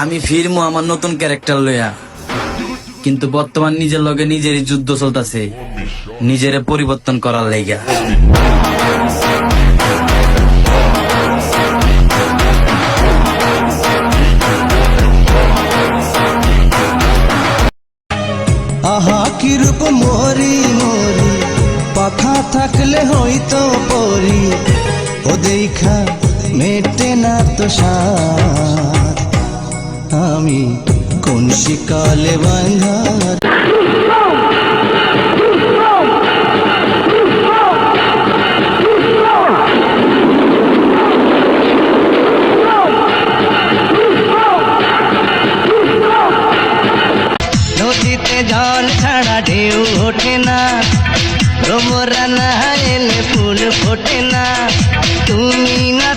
আমি ফিরমু আমার নতুন ক্যারেক্টার লইয়া, কিন্তু বর্তমান নিজের লগে নিজেরই যুদ্ধ চলতেছে, নিজেরে পরিবর্তন করার লাইগা। আহা কি রূপ মরি মরি, পাখা থাকলে হইতো পরি, ও দেখা মেটে না তো সাথ, আমি কোন শিকালে বাঁধা। নদীতে জল ছাড়া ঢেউ ওঠে না, ভ্রমরা না এলে ফুল ফোটে না, তুমি না